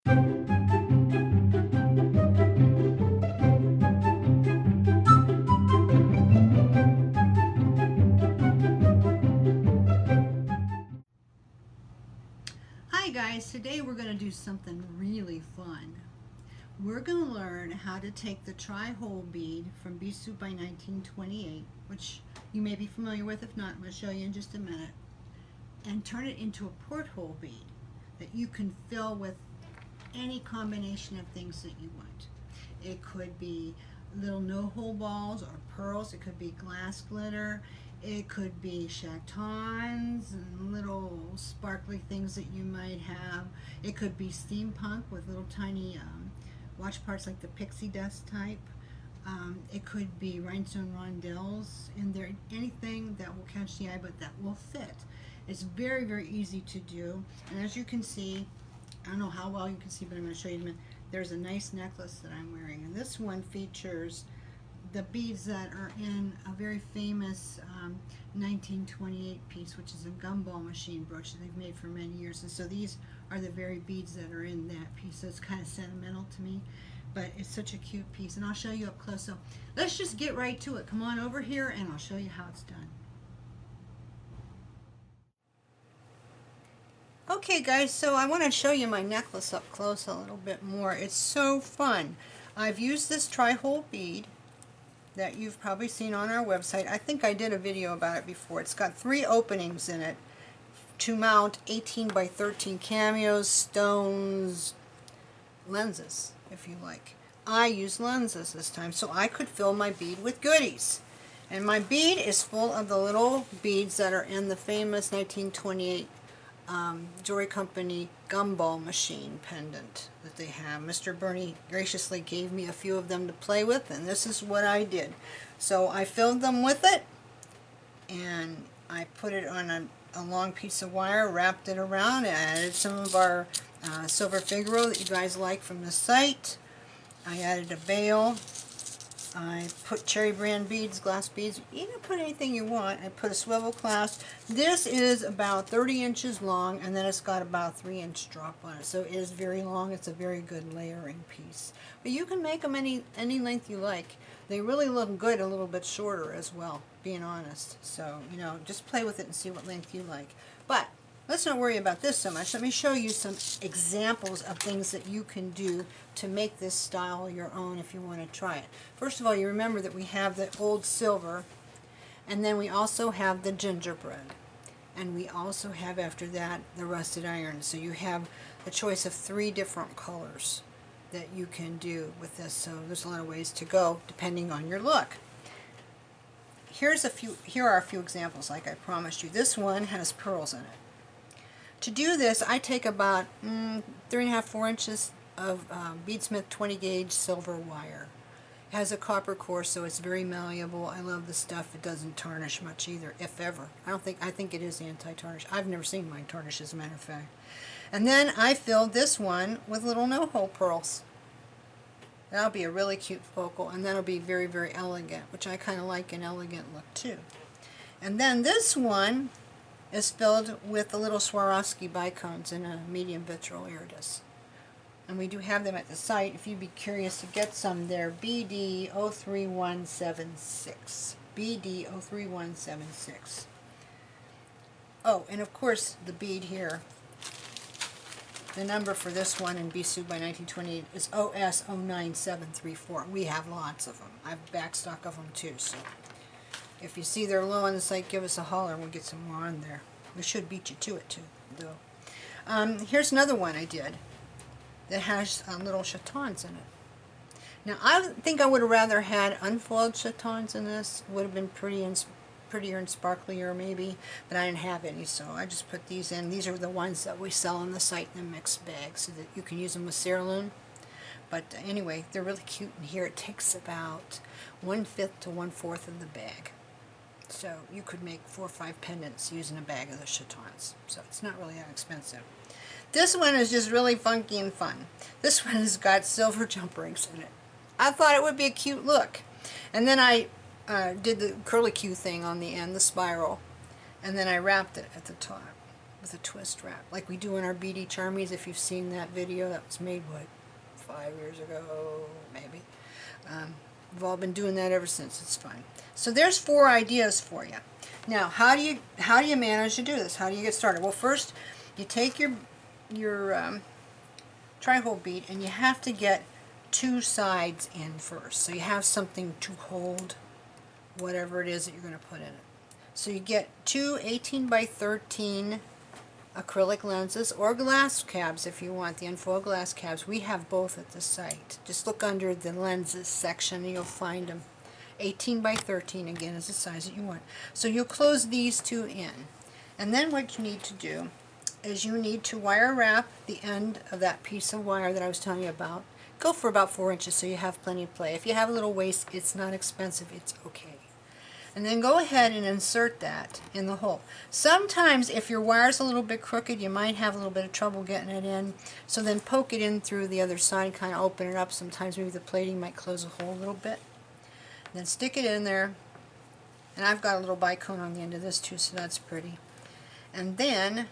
Hi guys, today we're going to do something really fun. We're going to learn how to take the tri-hole bead from Bead by 1928, which you may be familiar with. If not, I'm going to show you in just a minute, and turn it into a porthole bead that you can fill with any combination of things that you want. It could be little no-hole balls or pearls. It could be glass glitter. It could be chatons and little sparkly things that you might have. It could be steampunk with little tiny watch parts like the pixie dust type. It could be rhinestone rondelles in there. Anything that will catch the eye but that will fit. It's very, very easy to do. And as you can see, I don't know how well you can see, but I'm going to show you in a minute. There's a nice necklace that I'm wearing, and this one features the beads that are in a very famous 1928 piece, which is a gumball machine brooch that they've made for many years. And so these are the very beads that are in that piece. So it's kind of sentimental to me, but it's such a cute piece, and I'll show you up close. So let's just get right to it. Come on over here and I'll show you how it's done. Okay guys, so I want to show you my necklace up close a little bit more. It's so fun. I've used this tri-hole bead that you've probably seen on our website. I think I did a video about it before. It's got 3 openings in it to mount 18 by 13 cameos, stones, lenses, if you like. I use lenses this time, so I could fill my bead with goodies. And my bead is full of the little beads that are in the famous 1928 Jewelry Company gumball machine pendant that they have. Mr. Bernie graciously gave me a few of them to play with, and this is what I did. So I filled them with it, and I put it on a long piece of wire, wrapped it around, and added some of our silver Figaro that you guys like from the site. I added a veil. I put cherry brand beads, glass beads. You can put anything you want. I put a swivel clasp. This is about 30 inches long, and then it's got about a 3-inch drop on it. So it is very long. It's a very good layering piece. But you can make them any length you like. They really look good a little bit shorter as well, being honest. So, you know, just play with it and see what length you like. But let's not worry about this so much. Let me show you some examples of things that you can do to make this style your own if you want to try it. First of all, you remember that we have the old silver, and then we also have the gingerbread, and we also have after that the rusted iron. So you have a choice of 3 different colors that you can do with this. So there's a lot of ways to go depending on your look. Here are a few examples like I promised you. This one has pearls in it. To do this, I take about 3.5–4 inches of Beadsmith 20 gauge silver wire. It has a copper core, so it's very malleable. I love the stuff. It doesn't tarnish much either, if ever. I think it is anti-tarnish. I've never seen mine tarnish, as a matter of fact. And then I filled this one with little no-hole pearls. That'll be a really cute focal, and that'll be very, very elegant, which I kind of like an elegant look too. And then this one is filled with the little Swarovski bicones in a medium vitreal iridescence. And we do have them at the site if you'd be curious to get some. They're BD03176. BD03176. Oh, and of course the bead here, the number for this one in Bead by 1928 is OS09734. We have lots of them. I have backstock of them too, so if you see they're low on the site, give us a holler and we'll get some more on there. We should beat you to it too, though. Here's another one I did that has little chatons in it. Now I think I would have rather had unfoiled chatons in this. Would have been prettier and sparklier maybe, but I didn't have any, so I just put these in. These are the ones that we sell on the site in a mixed bag so that you can use them with cerulean. But anyway, they're really cute, and here it takes about 1/5 to 1/4 of the bag. So you could make 4 or 5 pendants using a bag of the chatons. So it's not really that expensive. This one is just really funky and fun. This one has got silver jump rings in it. I thought it would be a cute look. And then I did the curlicue thing on the end, the spiral, and then I wrapped it at the top. with a twist wrap, like we do in our Beady Charmies. If you've seen that video, that was made, what, 5 years ago, maybe. We've all been doing that ever since. It's fun. So there's 4 ideas for you. Now, how do you manage to do this? How do you get started? Well, first, you take your tri-hole bead, and you have to get 2 sides in first, so you have something to hold whatever it is that you're going to put in it. So you get 2 18 by 13 acrylic lenses, or glass cabs if you want, the unfoil glass cabs. We have both at the site. Just look under the lenses section and you'll find them. 18 by 13 again is the size that you want. So you'll close these 2 in. And then what you need to do is you need to wire wrap the end of that piece of wire that I was telling you about. Go for about 4 inches so you have plenty of play. If you have a little waste, it's not expensive, it's okay. And then go ahead and insert that in the hole. Sometimes if your wire's a little bit crooked, you might have a little bit of trouble getting it in. So then poke it in through the other side, kind of open it up. Sometimes maybe the plating might close the hole a little bit. Then stick it in there. And I've got a little bicone on the end of this too, so that's pretty. And then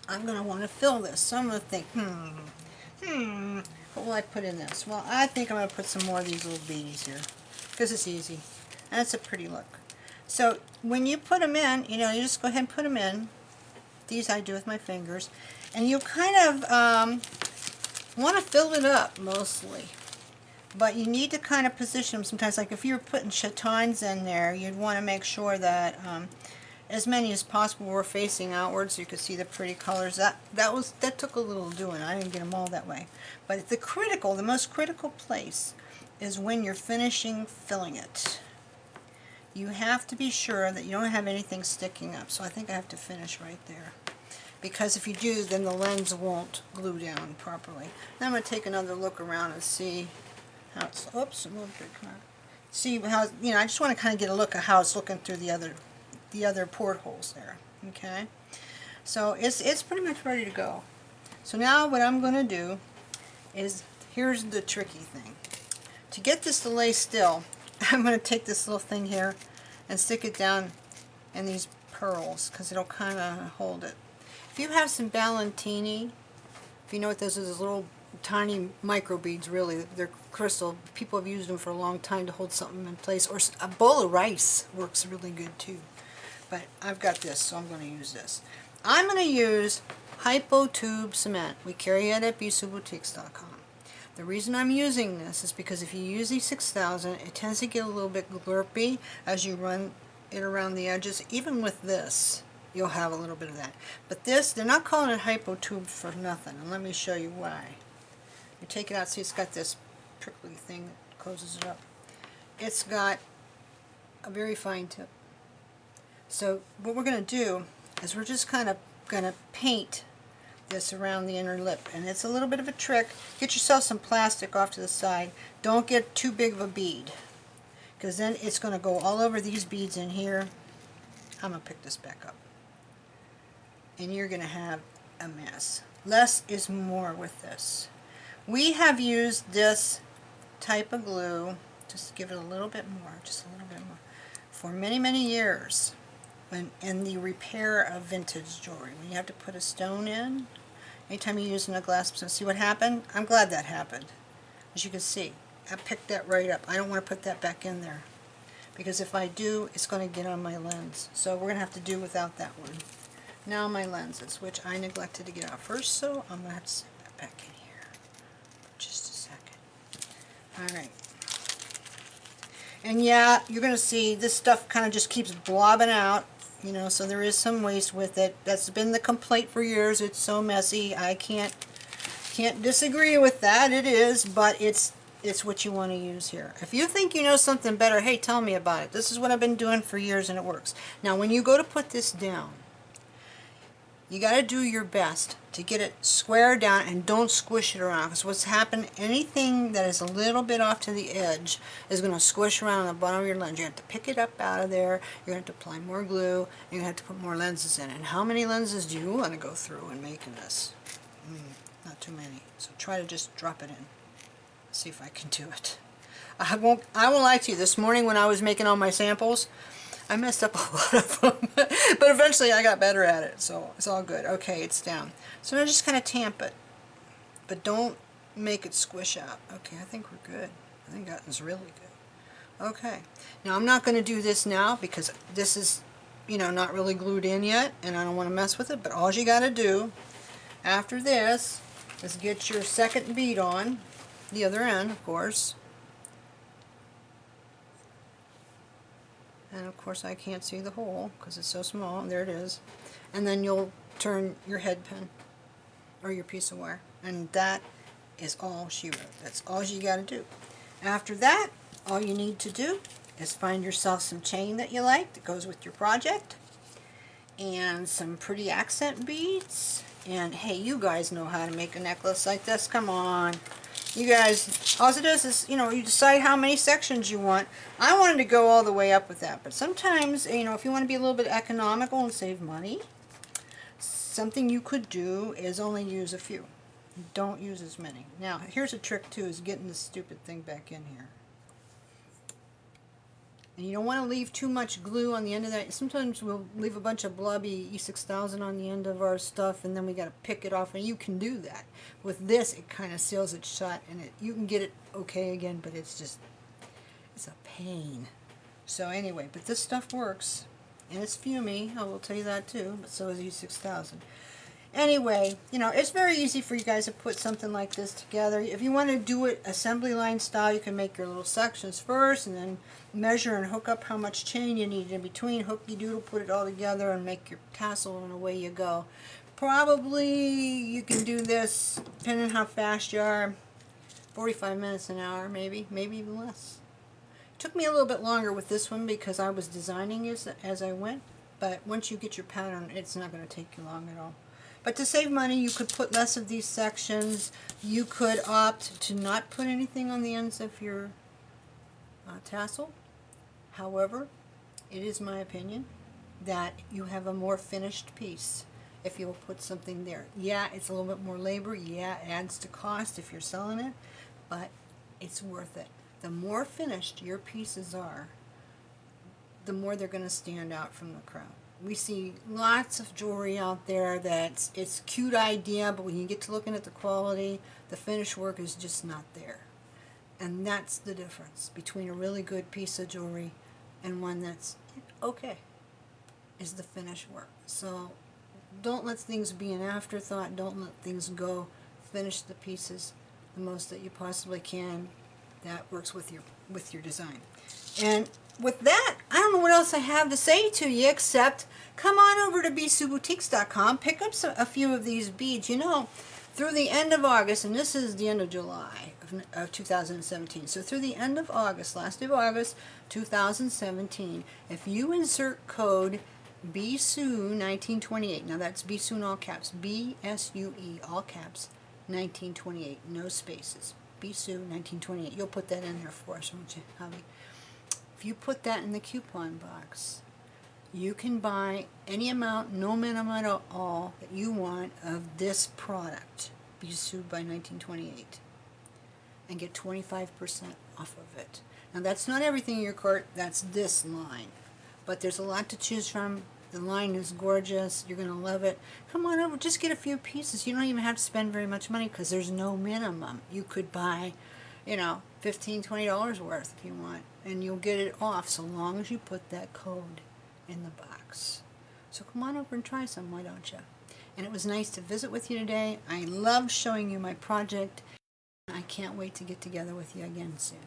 I'm going to want to fill this. So I'm going to think, what will I put in this? Well, I think I'm going to put some more of these little beads here, because it's easy and it's a pretty look. So when you put them in, you just go ahead and put them in. These I do with my fingers, and you kind of want to fill it up mostly, but you need to kind of position them sometimes. Like if you were putting chatons in there, you'd want to make sure that as many as possible were facing outwards so you could see the pretty colors. That took a little doing. I didn't get them all that way, but the most critical place is when you're finishing filling it. You have to be sure that you don't have anything sticking up. So I think I have to finish right there, because if you do, then the lens won't glue down properly. Then I'm going to take another look around and see how it's, oops, a little bit, see how, I just want to kind of get a look at how it's looking through the other portholes there. Okay, so it's pretty much ready to go. So now what I'm going to do is, here's the tricky thing. To get this to lay still, I'm going to take this little thing here and stick it down in these pearls, because it'll kind of hold it. If you have some Ballantini, if you know what those are, those little tiny micro beads, really, they're crystal. People have used them for a long time to hold something in place. Or a bowl of rice works really good too. But I've got this, so I'm going to use this. I'm going to use Hypo Tube Cement. We carry it at BSuBoutiques.com. The reason I'm using this is because if you use the 6000, it tends to get a little bit glurpy as you run it around the edges. Even with this, you'll have a little bit of that. But this, they're not calling it Hypo Tube for nothing, and let me show you why. You take it out, see it's got this prickly thing that closes it up. It's got a very fine tip. So what we're going to do is we're just kind of going to paint this around the inner lip, and it's a little bit of a trick. Get yourself some plastic off to the side. Don't get too big of a bead, because then it's going to go all over these beads in here. I'm going to pick this back up, and you're going to have a mess. Less is more with this. We have used this type of glue, just give it a little bit more, just a little bit more, for many, many years. In the repair of vintage jewelry, when you have to put a stone in, anytime you're using a glass stone, see what happened? I'm glad that happened. As you can see, I picked that right up. I don't want to put that back in there, because if I do, it's going to get on my lens. So we're going to have to do without that one. Now my lenses, which I neglected to get out first, so I'm going to have to set that back in here for just a second. Alright. And yeah, you're going to see this stuff kind of just keeps blobbing out. So there is some waste with it. That's been the complaint for years. It's so messy. I can't disagree with that. It is, but it's what you want to use here. If you think you know something better, hey, tell me about it. This is what I've been doing for years and it works. Now, when you go to put this down, you got to do your best to get it square down and don't squish it around, because what's happened, anything that is a little bit off to the edge is going to squish around on the bottom of your lens. You have to pick it up out of there, you're going to have to apply more glue, you're going to have to put more lenses in. And how many lenses do you want to go through in making this? Not too many. So try to just drop it in. See if I can do it. I won't lie to you, this morning when I was making all my samples, I messed up a lot of them, but eventually I got better at it, so it's all good. Okay, it's down. So now just kind of tamp it, but don't make it squish out. Okay, I think we're good. I think that is really good. Okay, now I'm not going to do this now because this is, you know, not really glued in yet, and I don't want to mess with it, but all you got to do after this is get your second bead on, the other end, of course. And of course I can't see the hole because it's so small. There it is. And then you'll turn your head pin or your piece of wire. And that is all she wrote. That's all you got to do. After that, all you need to do is find yourself some chain that you like that goes with your project. And some pretty accent beads. And hey, you guys know how to make a necklace like this. Come on. You guys, all it does is, you know, you decide how many sections you want. I wanted to go all the way up with that, but sometimes, you know, if you want to be a little bit economical and save money, something you could do is only use a few. Don't use as many. Now, here's a trick too, is getting this stupid thing back in here. And you don't want to leave too much glue on the end of that. Sometimes we'll leave a bunch of blobby E6000 on the end of our stuff, and then we got to pick it off, and you can do that. With this, it kind of seals it shut, and you can get it okay again, but it's just, it's a pain. So anyway, but this stuff works, and it's fumey, I will tell you that too, but so is E6000. Anyway, you know, it's very easy for you guys to put something like this together. If you want to do it assembly line style, you can make your little sections first and then measure and hook up how much chain you need in between. Hooky doodle, put it all together and make your tassel, and away you go. Probably you can do this, depending on how fast you are, 45 minutes an hour maybe even less. It took me a little bit longer with this one because I was designing as I went, but once you get your pattern, it's not going to take you long at all. But to save money, you could put less of these sections. You could opt to not put anything on the ends of your tassel. However, it is my opinion that you have a more finished piece if you'll put something there. Yeah, it's a little bit more labor. Yeah, it adds to cost if you're selling it, but it's worth it. The more finished your pieces are, the more they're going to stand out from the crowd. We see lots of jewelry out there that's, it's a cute idea, but when you get to looking at the quality, the finished work is just not there. And that's the difference between a really good piece of jewelry and one that's okay, is the finished work. So don't let things be an afterthought. Don't let things go. Finish the pieces the most that you possibly can. That works with your design. And with that, I don't know what else I have to say to you except come on over to beadsuboutiques.com, pick up a few of these beads. You know, through the end of August, and this is the end of July of 2017, so through the end of August, last day of August 2017, if you insert code BSUE1928, now that's BSUE in all caps, B-S-U-E, all caps, 1928, no spaces, BSUE1928, you'll put that in there for us, won't you, Javi? If you put that in the coupon box, you can buy any amount, no minimum at all, that you want of this product, BSUE by 1928, and get 25% off of it. Now that's not everything in your cart, that's this line. But there's a lot to choose from. The line is gorgeous, you're going to love it. Come on over, just get a few pieces. You don't even have to spend very much money because there's no minimum. You could buy, you know, $15, $20 worth if you want, and you'll get it off so long as you put that code in the box. So come on over and try some, why don't you? And it was nice to visit with you today. I loved showing you my project. I can't wait to get together with you again soon.